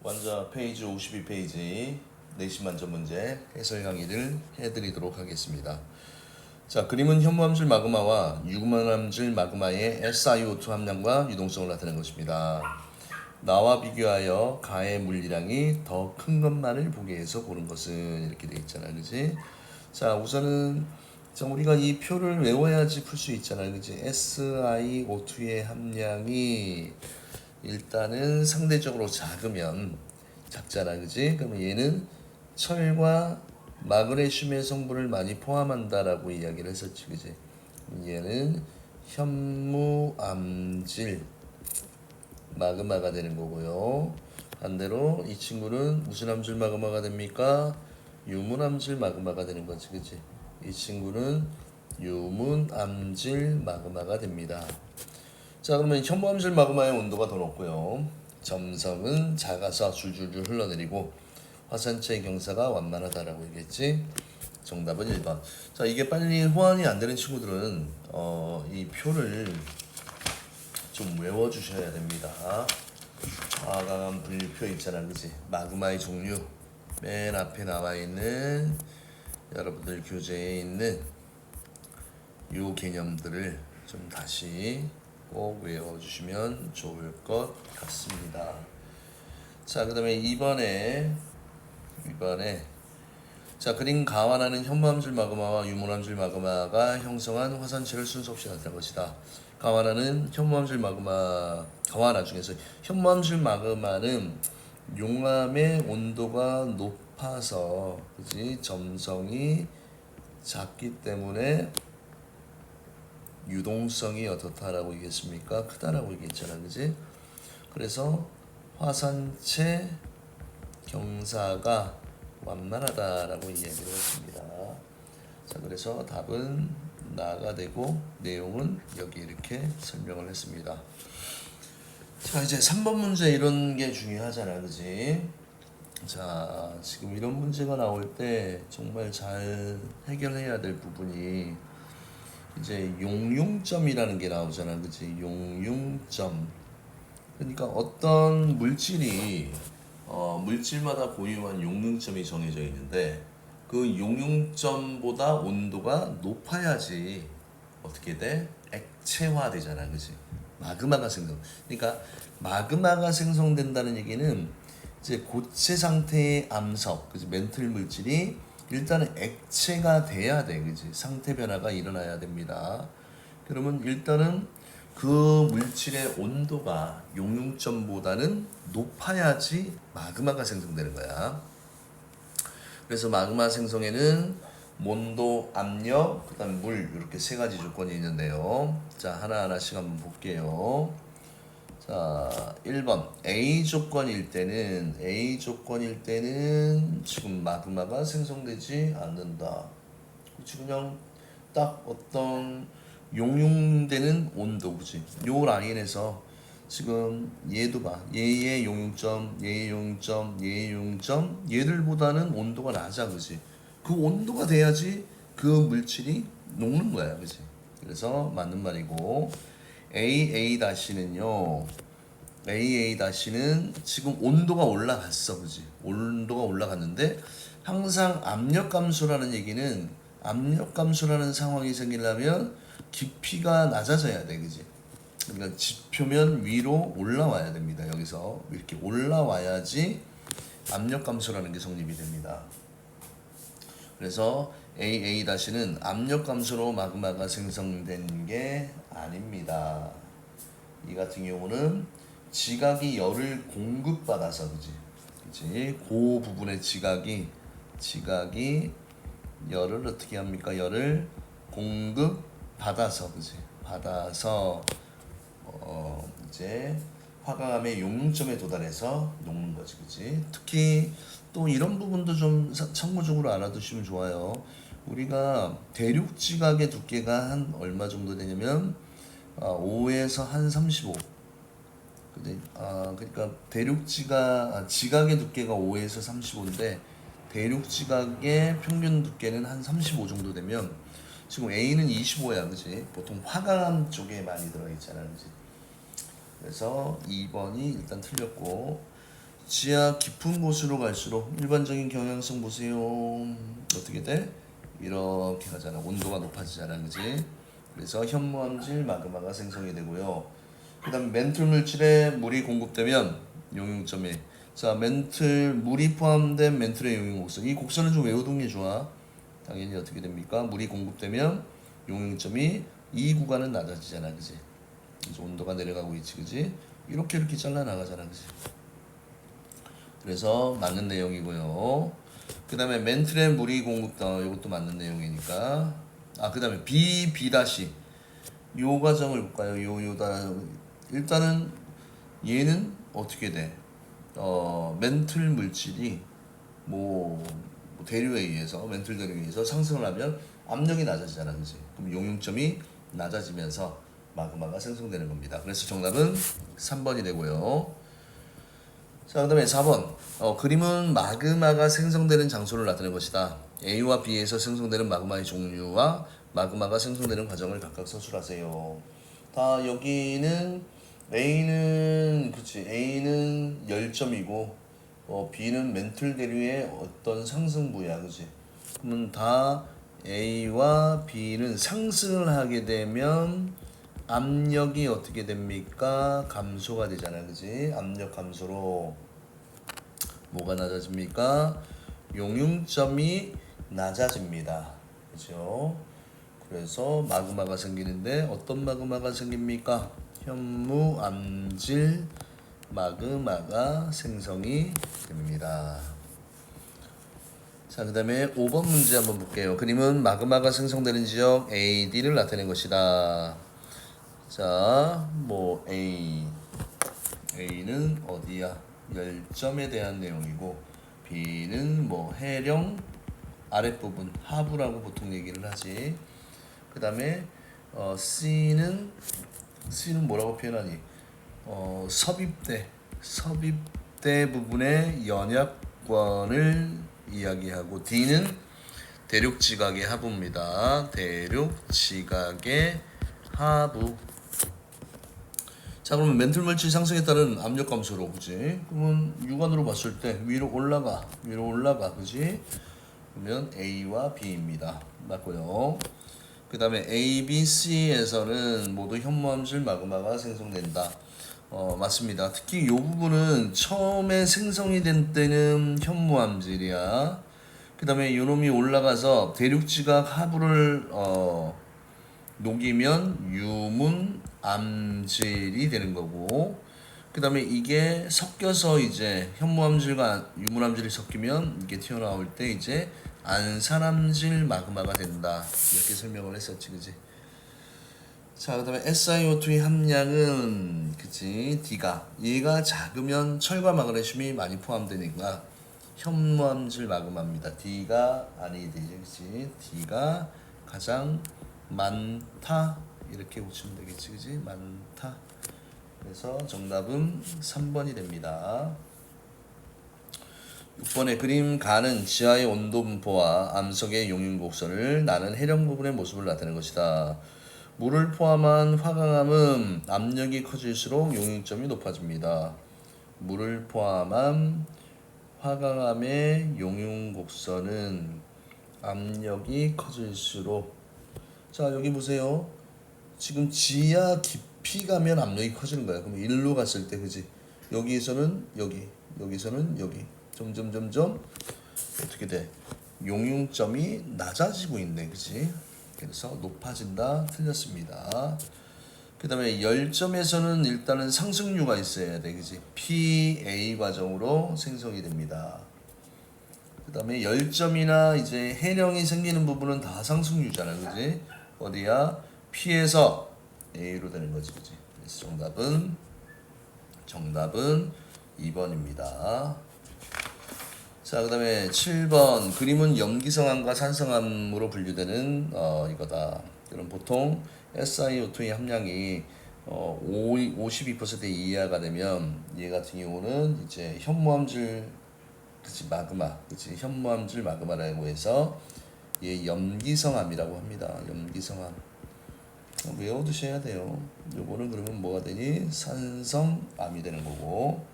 먼저 페이지 52페이지 내신 만점 문제 해설 강의를 해드리도록 하겠습니다. 자, 그림은 현무암질 마그마와 유구암질 마그마의 SiO2 함량과 유동성을 나타낸 것입니다. 나와 비교하여 가의 물리량이 더 큰 것만을 보기 위해서 고른 것은 이렇게 돼 있잖아, 그지? 자, 우선은 우리가 이 표를 외워야지 풀 수 있잖아, 그지? SiO2의 함량이 일단은 상대적으로 작잖아, 그지? 그러면 얘는 철과 마그네슘의 성분을 많이 포함한다라고 이야기를 했었지, 그지? 얘는 현무암질 마그마가 되는 거고요. 반대로 이 친구는 무슨 암질 마그마가 됩니까? 유문암질 마그마가 되는 거지, 그지? 이 친구는 유문암질 마그마가 됩니다. 자, 그러면 현무암질 마그마의 온도가 더 높고요. 점성은 작아서 줄줄줄 흘러내리고 화산체의 경사가 완만하다라고 얘기했지. 정답은 1번. 자, 이게 빨리 호환이 안 되는 친구들은 이 표를 좀 외워주셔야 됩니다. 화강암 분류표 있잖아, 그지? 마그마의 종류 맨 앞에 나와 있는 여러분들 교재에 있는 요 개념들을 좀 다시 꼭 외워주시면 좋을 것 같습니다. 자, 그 다음에 2번에 자, 그린 가완하는 현무암질 마그마와 유문암질 마그마가 형성한 화산체를 순서 없이 나타낸 것이다. 가완하는 현무암질 마그마, 가완하 중에서 현무암질 마그마는 용암의 온도가 높아서, 그지? 점성이 작기 때문에 유동성이 어떻다라고 얘기했습니까? 크다라고 얘기했잖아, 그지? 그래서 화산체 경사가 완만하다라고 이야기를 했습니다. 자, 그래서 답은 나가 되고 내용은 여기 이렇게 설명을 했습니다. 자, 이제 3번 문제 이런 게 중요하잖아, 그지? 자, 지금 이런 문제가 나올 때 정말 잘 해결해야 될 부분이 이제 용융점이라는 게 나오잖아, 그치? 용융점. 그러니까 어떤 물질이 물질마다 고유한 용융점이 정해져 있는데 그 용융점보다 온도가 높아야지 어떻게 돼? 액체화 되잖아, 그치? 마그마가 생성. 그러니까 마그마가 생성된다는 얘기는 이제 고체 상태의 암석, 그치? 멘틀 물질이 일단은 액체가 돼야 돼, 그지? 상태 변화가 일어나야 됩니다. 그러면 일단은 그 물질의 온도가 용융점보다는 높아야지 마그마가 생성되는 거야. 그래서 마그마 생성에는 온도, 압력, 그다음 물 이렇게 세 가지 조건이 있는데요. 자, 하나하나씩 한번 볼게요. 자, 1번 A 조건일 때는 지금 마그마가 생성되지 않는다. 그치, 그냥 딱 어떤 용융되는 온도, 그치? 요 라인에서 지금 얘도 봐. 얘의 용융점, 얘들보다는 온도가 낮아, 그치? 그 온도가 돼야지 그 물질이 녹는 거야, 그치? 그래서 맞는 말이고. AA-는요. AA-는 지금 온도가 올라갔어, 그지? 온도가 올라갔는데 항상 압력 감소라는 얘기는 압력 감소라는 상황이 생기려면 깊이가 낮아져야 돼, 그지? 그러니까 지표면 위로 올라와야 됩니다. 여기서 이렇게 올라와야지 압력 감소라는 게 성립이 됩니다. 그래서 AA-는 압력 감소로 마그마가 생성된 게 아닙니다. 이 같은 경우는 지각이 열을 공급받아서, 그지? 그 부분의 지각이 열을 어떻게 합니까? 열을 공급받아서, 그지? 받아서 이제 화강암의 용융점에 도달해서 녹는 거지, 그지? 특히 또 이런 부분도 좀 참고적으로 알아두시면 좋아요. 우리가 대륙 지각의 두께가 한 얼마 정도 되냐면 5에서 한 35. 그러니까 대륙 지각의 두께가 5에서 35인데 대륙 지각의 평균 두께는 한 35 정도 되면 지금 A는 25야, 그지? 보통 화강암 쪽에 많이 들어있잖아, 그지? 그래서 2번이 일단 틀렸고, 지하 깊은 곳으로 갈수록 일반적인 경향성 보세요. 어떻게 돼? 이렇게 가잖아. 온도가 높아지잖아, 그지? 그래서 현무암질 마그마가 생성이 되고요. 그다음 멘틀 물질에 물이 공급되면 용융점이 자 멘틀 물이 포함된 멘틀의 용융 곡선 이 곡선을 좀 외워두는 게 좋아. 당연히 어떻게 됩니까? 물이 공급되면 용융점이 이 구간은 낮아지잖아, 그지? 그래서 온도가 내려가고 있지, 그지? 이렇게 잘라 나가잖아, 그지? 그래서 맞는 내용이고요. 그 다음에 멘틀에 물이 이것도 맞는 내용이니까. 그 다음에 B 다시 요 과정을 볼까요? 일단은 얘는 어떻게 돼? 멘틀 물질이 대류에 의해서 멘틀 대류에 의해서 상승을 하면 압력이 낮아지잖아, 그지? 그럼 용융점이 낮아지면서 마그마가 생성되는 겁니다. 그래서 정답은 3번이 되고요. 자, 그 다음에 4번. 그림은 마그마가 생성되는 장소를 나타낸 것이다. A와 B에서 생성되는 마그마의 종류와 마그마가 생성되는 과정을 각각 서술하세요. 여기는 A는 열점이고 B는 멘틀 대류의 어떤 상승부야, 그지? 그러면 다 A와 B는 상승을 하게 되면 압력이 어떻게 됩니까? 감소가 되잖아, 그지? 압력 감소로 뭐가 낮아집니까? 용융점이 낮아집니다, 그죠? 그래서 마그마가 생기는데 어떤 마그마가 생깁니까? 현무암질 마그마가 생성이 됩니다. 자, 그 다음에 5번 문제 한번 볼게요. 그림은 마그마가 생성되는 지역 A, D를 나타낸 것이다. 자, A는 어디야? 열점에 대한 내용이고 B는 해령 아랫부분 하부라고 보통 얘기를 하지. 그 다음에 C는 뭐라고 표현하니? 섭입대 부분의 연약권을 이야기하고 D는 대륙지각의 하부입니다. 대륙지각의 하부. 자, 그러면 멘틀 물질 상승에 따른 압력 감소로, 그지? 그러면 육안으로 봤을 때 위로 올라가, 그지? 그러면 A와 B입니다. 맞고요. 그 다음에 A, B, C에서는 모두 현무암질 마그마가 생성된다. 맞습니다. 특히 이 부분은 처음에 생성이 된 때는 현무암질이야. 그 다음에 요놈이 올라가서 대륙지각 하부를 녹이면 유문암질이 되는 거고, 그 다음에 이게 섞여서 이제 현무암질과 유문암질이 섞이면 이게 튀어나올 때 이제 안산암질 마그마가 된다, 이렇게 설명을 했었지, 그지? 자, 그 다음에 SiO2의 함량은, 그치? D가 얘가 작으면 철과 마그네슘이 많이 포함되니까 현무암질 마그마입니다. D가 아니지, 그치? D가 가장 많다, 이렇게 붙이면 되겠지, 그지? 많다. 그래서 정답은 3번이 됩니다. 6번의 그림 가는 지하의 온도 분포와 암석의 용융 곡선을 나는 해령 부분의 모습을 나타내는 것이다. 물을 포함한 화강암은 압력이 커질수록 용융점이 높아집니다. 물을 포함한 화강암의 용융 곡선은 압력이 커질수록, 자, 여기 보세요. 지금 지하 깊이 가면 압력이 커지는 거야. 그럼 일로 갔을 때, 그지? 여기에서는 여기, 여기서는 여기. 점점 어떻게 돼? 용융점이 낮아지고 있네, 그지? 그래서 높아진다. 틀렸습니다. 그 다음에 열점에서는 일단은 상승류가 있어야 돼, 그지? PA 과정으로 생성이 됩니다. 그 다음에 열점이나 이제 해령이 생기는 부분은 다 상승류잖아, 그지? 어디야? P에서 A로 되는 거지, 그지? 그래서 정답은 2번입니다. 자, 그 다음에 7번 그림은 염기성암과 산성암으로 분류되는 이거다. 그럼 보통 SiO2의 함량이 52% 이하가 되면 얘 같은 경우는 이제 현무암질, 그치, 마그마, 그치, 현무암질 마그마라고 해서 얘 염기성암이라고 합니다. 염기성암 외워두셔야 돼요. 요거는 그러면 뭐가 되니? 산성암이 되는 거고.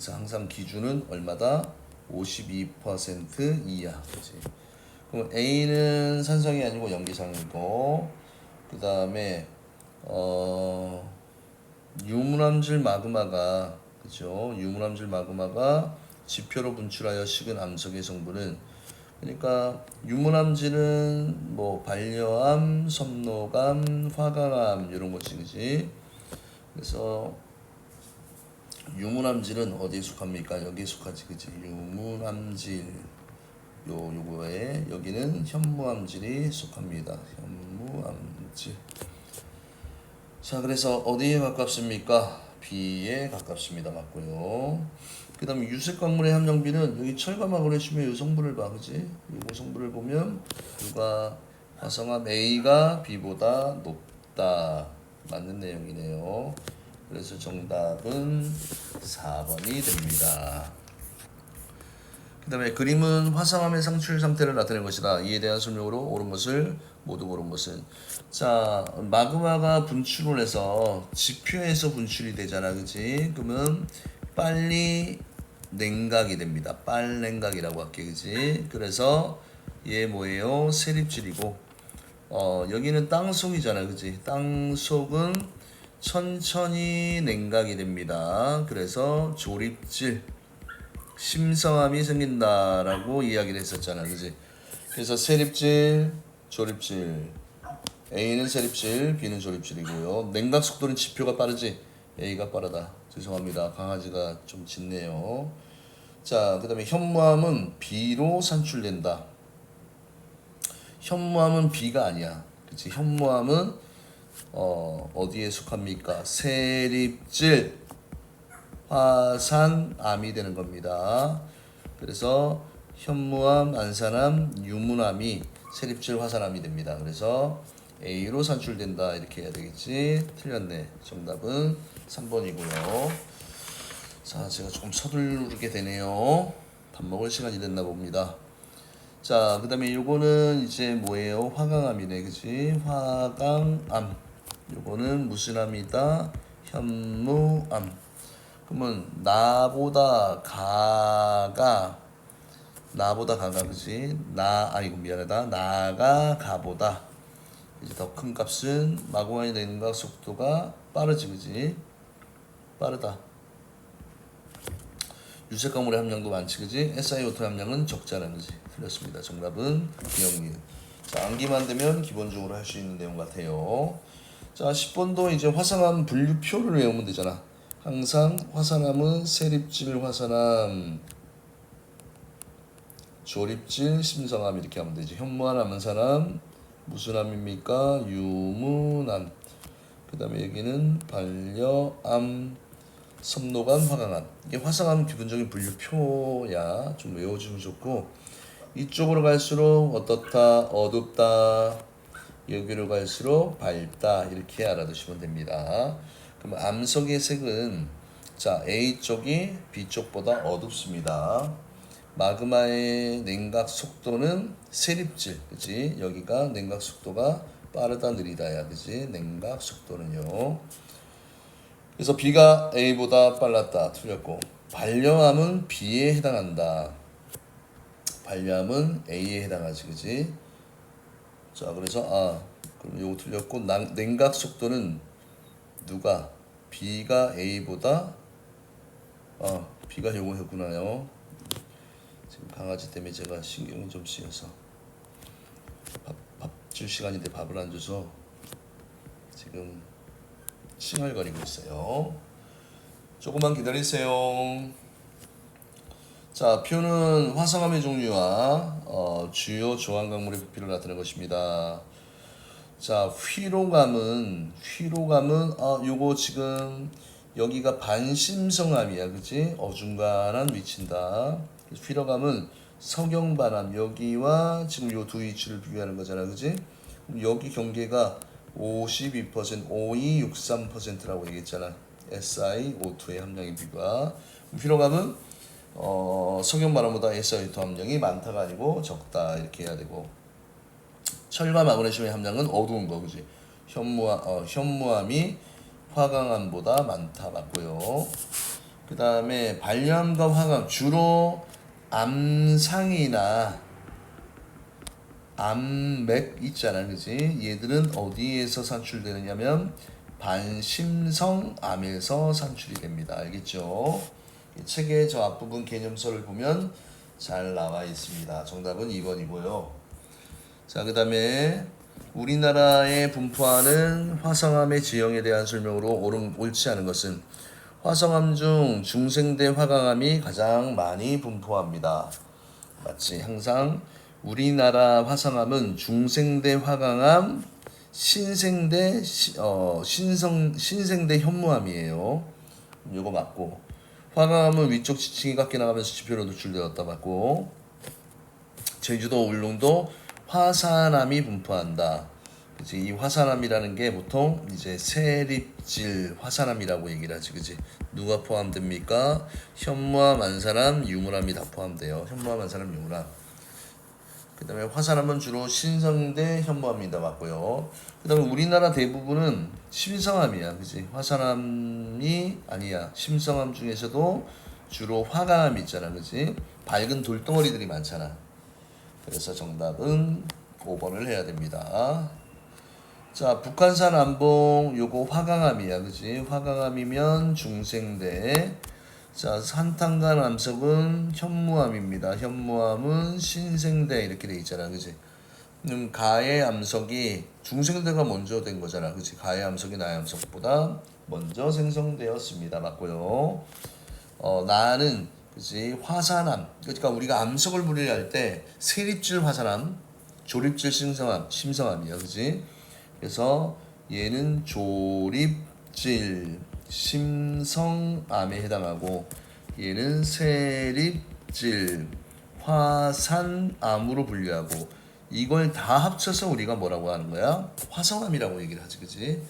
그래서 항상 기준은 얼마다? 52% 이하. 그치? 그럼 A는 산성이 아니고 염기상이고, 그 다음에 유문암질 마그마가, 그죠? 유문암질 마그마가 지표로 분출하여 식은 암석의 성분은, 그러니까 유문암질은 뭐 반려암, 섬노감, 화강암 이런 거지, 그지? 그래서 유문암질은 어디에 속합니까? 여기에 속하지, 그지? 유문암질 요거에 여기는 현무암질이 속합니다. 현무암질. 자, 그래서 어디에 가깝습니까? B에 가깝습니다. 맞고요. 그 다음에 유색 광물의 함량비는 여기 철가막으로 해주면 이 성분을 봐, 그지? 이 성분을 보면 누가 화성암 A가 B보다 높다. 맞는 내용이네요. 그래서 정답은 4번이 됩니다. 그 다음에 그림은 화성암의 상출 상태를 나타낸 것이다. 이에 대한 설명으로 옳은 것을 모두 고른 것은, 자, 마그마가 분출을 해서 지표에서 분출이 되잖아, 그치? 그러면 빨리 냉각이 됩니다. 빨냉각이라고 할게, 그치? 그래서 얘 뭐예요? 세립질이고, 여기는 땅속이잖아, 그치? 땅속은 천천히 냉각이 됩니다. 그래서 조립질, 심성암이 생긴다라고 이야기를 했었잖아, 그지? 그래서 세립질, 조립질, A는 세립질, B는 조립질이고요. 냉각 속도는 지표가 빠르지? A가 빠르다. 죄송합니다. 강아지가 좀 짖네요. 자, 그 다음에 현무암은 B로 산출된다. 현무암은 B가 아니야. 그치? 현무암은 어디에 속합니까? 세립질, 화산암이 되는 겁니다. 그래서 현무암, 안산암, 유문암이 세립질 화산암이 됩니다. 그래서 A로 산출된다 이렇게 해야 되겠지. 틀렸네. 정답은 3번이고요. 자, 제가 조금 서두르게 되네요. 밥 먹을 시간이 됐나 봅니다. 자, 그 다음에 요거는 이제 뭐예요? 화강암이네, 그치? 화강암. 요거는 무슨 암이다? 현무암. 그러면 나보다 가가 그지? 아이고 미안하다. 나가 가보다 이제 더 큰 값은 마구간이 냉각 속도가 빠르지, 그지? 빠르다. 유색 광물의 함량도 많지, 그지? SiO2 함량은 적잖아, 그지? 틀렸습니다. 정답은 비영리. 자, 암기만 되면 기본적으로 할 수 있는 내용 같아요. 자, 10번도 이제 화산암 분류표를 외우면 되잖아. 항상 화산암은 세립질 화산암, 조립질 심성암 이렇게 하면 되지. 현무암, 암산암 무슨 암입니까? 유문암. 그 다음에 여기는 반려암, 섬노감, 화강암. 이게 화산암 기본적인 분류표야. 좀 외워주면 좋고, 이쪽으로 갈수록 어떻다, 어둡다, 여기로 갈수록 밝다 이렇게 알아두시면 됩니다. 그럼 암석의 색은, 자, A 쪽이 B 쪽보다 어둡습니다. 마그마의 냉각 속도는 세립질, 그치? 여기가 냉각 속도가 빠르다 느리다야, 그치? 냉각 속도는요. 그래서 B가 A보다 빨랐다, 틀렸고, 반려암은 B에 해당한다. 반려암은 A에 해당하지, 그치? 자, 그래서 그럼 요거 틀렸고, 냉각 속도는 누가? B가 A보다 B가 요거였구나요. 지금 강아지 때문에 제가 신경이 좀 쓰여서 밥 줄 시간인데 밥을 안 줘서 지금 칭얼거리고 있어요. 조금만 기다리세요. 자, 표는 화성암의 종류와 주요 조항 강물의 부피를 나타낸 것입니다. 자, 휘로감은 요거 지금 여기가 반심성암이야, 그치? 어중간한 위치다. 휘로감은 석영반암 여기와 지금 요 두 위치를 비교하는 거잖아, 그치? 여기 경계가 52%, 5263%라고 얘기했잖아. SiO2의 함량의 비가. 휘로감은 석영반암보다 SiO2 함량이 많다가 아니고 적다 이렇게 해야 되고. 철과 마그네슘의 함량은 어두운 거, 그지? 현무암이 화강암보다 많다, 맞고요. 그 다음에 발염과 화감 주로 암상이나 암맥 있잖아, 그지? 얘들은 어디에서 산출되느냐면 반심성암에서 산출이 됩니다. 알겠죠? 이 책의 저 앞부분 개념서를 보면 잘 나와 있습니다. 정답은 2번이고요. 자, 그 다음에 우리나라에 분포하는 화성암의 지형에 대한 설명으로 옳지 않은 것은 화성암 중 중생대 화강암이 가장 많이 분포합니다. 맞지? 항상 우리나라 화성암은 중생대 화강암, 신생대 신생대 현무암이에요. 요거 맞고, 화강암은 위쪽 지층이 각기 나가면서 지표로 노출되었다 맞고, 제주도 울릉도 화산암이 분포한다. 그치? 이 화산암이라는 게 보통 이제 세립질 화산암이라고 얘기를 하지, 그치? 누가 포함됩니까? 현무암, 안산암, 유물암이 다 포함돼요. 현무암, 안산암, 유물암. 그 다음에 화산암은 주로 신성대 현무암이다 맞고요. 그 다음에 우리나라 대부분은 심성암이야, 그치? 화산암이 아니야. 심성암 중에서도 주로 화강암 있잖아, 그치? 밝은 돌덩어리들이 많잖아. 그래서 정답은 5번을 해야 됩니다. 자, 북한산 암봉 요거 화강암이야, 그치? 화강암이면 중생대. 자, 산탄간 암석은 현무암입니다. 현무암은 신생대 이렇게 돼 있잖아, 그치? 가의 암석이 중생대가 먼저 된 거잖아, 그치? 가의 암석이 나의 암석보다 먼저 생성되었습니다. 맞고요. 나는 그치? 화산암. 그러니까 우리가 암석을 분류할 때 세립질 화산암, 조립질 심성암이야, 그치? 그래서 얘는 조립질 심성암에 해당하고 얘는 세립질 화산암으로 분류하고 이걸 다 합쳐서 우리가 뭐라고 하는 거야? 화성암이라고 얘기를 하지, 그치?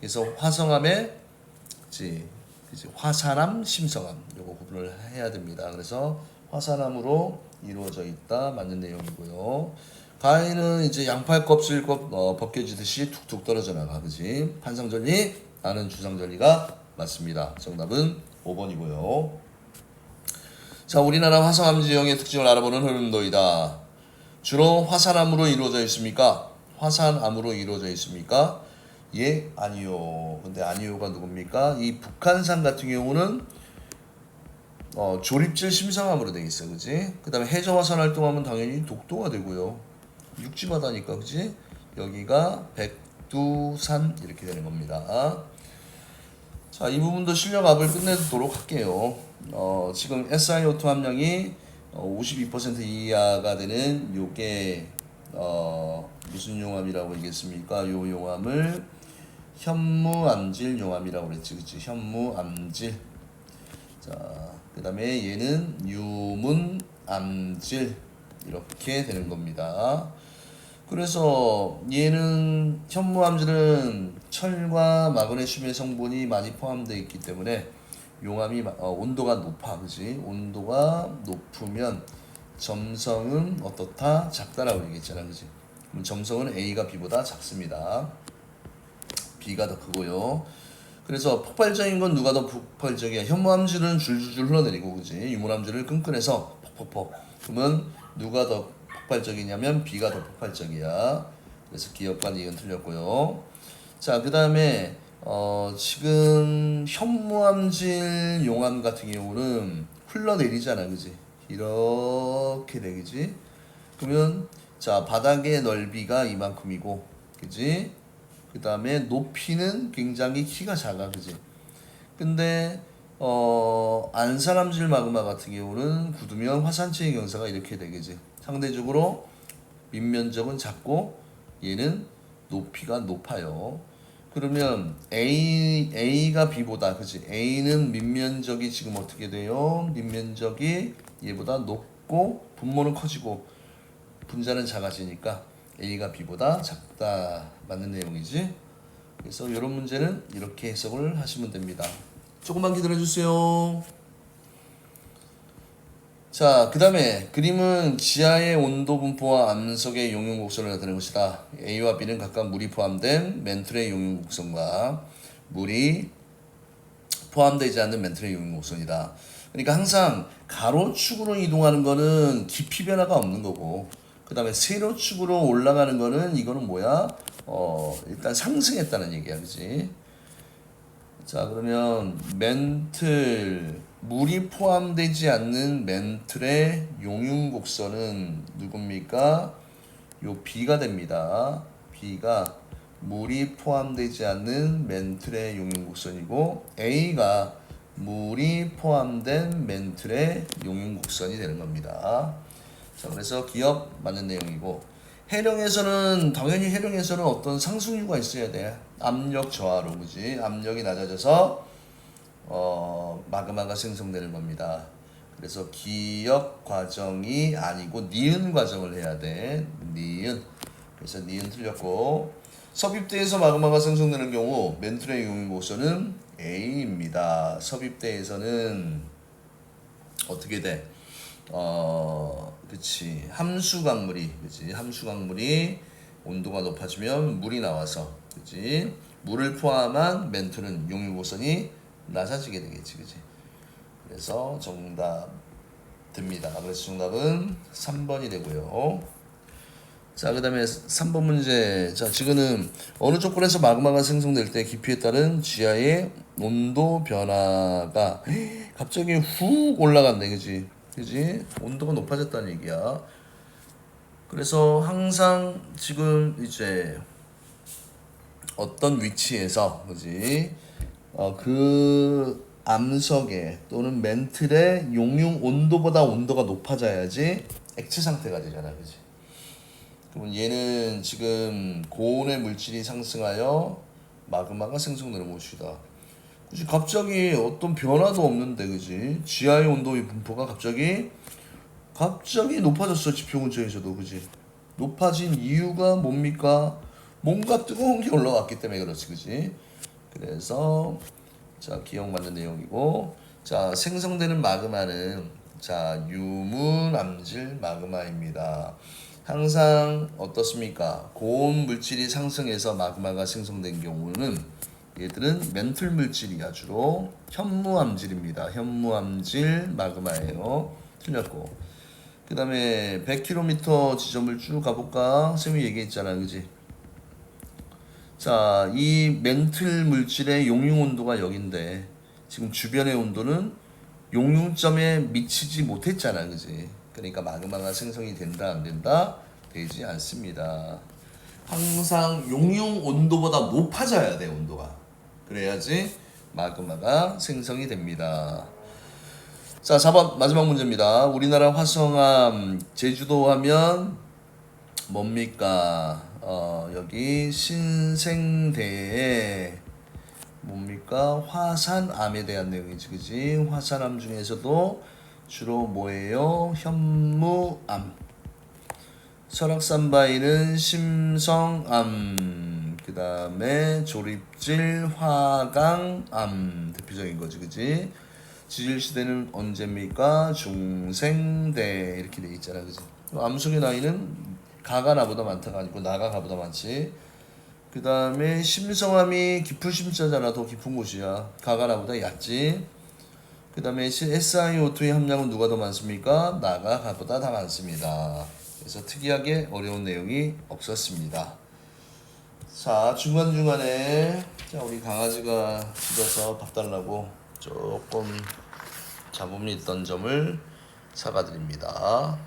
그래서 화성암에 그치? 화산암, 심성암 요거 구분을 해야 됩니다. 그래서 화산암으로 이루어져 있다 맞는 내용이고요. 가해는 이제 양팔 껍질 벗겨지듯이 툭툭 떨어져 나가, 그지? 판상전리, 나는 주상전리가 맞습니다. 정답은 5번이고요. 자, 우리나라 화성암 지형의 특징을 알아보는 흐름도이다. 주로 화산암으로 이루어져 있습니까? 화산암으로 이루어져 있습니까? 예, 아니요. 근데 아니요가 누굽니까? 이 북한산 같은 경우는 조립질 심성암으로 되어 있어, 그지? 그 다음에 해저화산 활동하면 당연히 독도가 되고요. 육지바다니까, 그지? 여기가 백두산 이렇게 되는 겁니다. 자, 이 부분도 실력압을 끝내도록 할게요. 지금 SiO2 함량이 52% 이하가 되는 요게 무슨 용암이라고 얘기했습니까? 요 용암을 현무암질 용암이라고 그랬지, 그치? 현무암질. 자, 그 다음에 얘는 유문암질 이렇게 되는 겁니다. 그래서 얘는 현무암질은 철과 마그네슘의 성분이 많이 포함되어 있기 때문에 용암이 온도가 높아, 그지? 온도가 높으면 점성은 어떻다? 작다라고 얘기했잖아, 그지? 그럼 점성은 A가 B보다 작습니다. B가 더 크고요. 그래서 폭발적인 건 누가 더 폭발적이야? 현무암질은 줄줄줄 흘러내리고, 그지? 유물암질을 끈끈해서 퍽퍽퍽. 그러면 누가 더 폭발적이냐면 B가 더 폭발적이야. 그래서 기억과 이은 틀렸고요. 자, 그 다음에 지금 현무암질 용암 같은 경우는 흘러내리잖아, 그지? 이렇게 되겠지? 그러면 자, 바닥의 넓이가 이만큼이고, 그지? 그 다음에 높이는 굉장히 키가 작아, 그지? 근데 안산암질 마그마 같은 경우는 굳으면 화산체의 경사가 이렇게 되겠지. 상대적으로 밑면적은 작고 얘는 높이가 높아요. 그러면 A가 B보다, 그치? A는 밑면적이 지금 어떻게 돼요? 밑면적이 얘보다 높고 분모는 커지고 분자는 작아지니까 A가 B보다 작다. 맞는 내용이지? 그래서 이런 문제는 이렇게 해석을 하시면 됩니다. 조금만 기다려주세요. 자, 그 다음에 그림은 지하의 온도 분포와 암석의 용융 곡선을 나타내는 것이다. A와 B는 각각 물이 포함된 맨툴의 용융 곡선과 물이 포함되지 않는 멘틀의 용융 곡선이다. 그러니까 항상 가로축으로 이동하는 거는 깊이 변화가 없는 거고, 그 다음에 세로축으로 올라가는 거는 이거는 뭐야? 일단 상승했다는 얘기야, 그지? 자, 그러면 멘틀, 물이 포함되지 않는 멘틀의 용융 곡선은 누굽니까? 요 B가 됩니다. B가 물이 포함되지 않는 멘틀의 용융 곡선이고, A가 물이 포함된 멘틀의 용융 곡선이 되는 겁니다. 자, 그래서 기억 맞는 내용이고, 해령에서는 당연히 해령에서는 어떤 상승류가 있어야 돼. 압력 저하로, 그지? 압력이 낮아져서 마그마가 생성되는 겁니다. 그래서 기역 과정이 아니고 니은 과정을 해야 돼. 니은. 그래서 니은 틀렸고, 섭입대에서 마그마가 생성되는 경우 멘틀의 용융 곡선은 A입니다. 섭입대에서는 어떻게 돼? 그치. 함수강물이 온도가 높아지면 물이 나와서, 그치. 물을 포함한 멘틀은 용융 곡선이 낮아지게 되겠지, 그치. 그래서 정답 됩니다. 그래서 정답은 3번이 되고요. 자, 그 다음에 3번 문제. 자, 지금은 어느 조건에서 마그마가 생성될 때 깊이에 따른 지하의 온도 변화가 갑자기 훅 올라간대, 그지? 그지? 온도가 높아졌다는 얘기야. 그래서 항상 지금 이제 어떤 위치에서, 그지? 그 암석에 또는 멘틀의 용융 온도보다 온도가 높아져야지 액체 상태가 되잖아, 그지? 그러면 얘는 지금 고온의 물질이 상승하여 마그마가 생성되는 곳이다. 그치? 갑자기 어떤 변화도 없는데, 그지? 지하의 온도의 분포가 갑자기 높아졌어, 지표 근처에서도, 그지? 높아진 이유가 뭡니까? 뭔가 뜨거운 게 올라왔기 때문에 그렇지, 그지? 그래서 자, 기억 맞는 내용이고, 자, 생성되는 마그마는 자, 유문암질 마그마입니다. 항상 어떻습니까? 고온 물질이 상승해서 마그마가 생성된 경우는 얘들은 멘틀 물질이야. 주로 현무암질입니다. 현무암질 마그마예요. 틀렸고, 그 다음에 100km 지점을 쭉 가볼까? 선생님이 얘기했잖아, 그지? 자, 이 멘틀 물질의 용융 온도가 여긴데 지금 주변의 온도는 용융점에 미치지 못했잖아, 그지? 그러니까 마그마가 생성이 된다, 안 된다? 되지 않습니다. 항상 용융 온도보다 높아져야 돼, 온도가. 그래야지 마그마가 생성이 됩니다. 자, 4번 마지막 문제입니다. 우리나라 화성암 제주도 하면 뭡니까? 여기 신생대에 뭡니까? 화산암에 대한 내용이지, 그지? 화산암 중에서도 주로 뭐예요? 현무암. 설악산바위는 심성암. 그 다음에 조립질 화강암 대표적인 거지, 그지? 지질시대는 언제입니까? 중생대 이렇게 돼 있잖아, 그지? 암석의 나이는 가가 나보다 많다가 아니고 나가 가보다 많지. 그 다음에 심성암이 깊은 심자잖아. 더 깊은 곳이야. 가가 나보다 얕지. 그 다음에 SiO2의 함량은 누가 더 많습니까? 나가 가보다 다 많습니다. 그래서 특이하게 어려운 내용이 없었습니다. 자, 중간중간에 자, 우리 강아지가 집에서 밥 달라고 조금 잡음이 있던 점을 사과드립니다.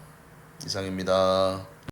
이상입니다.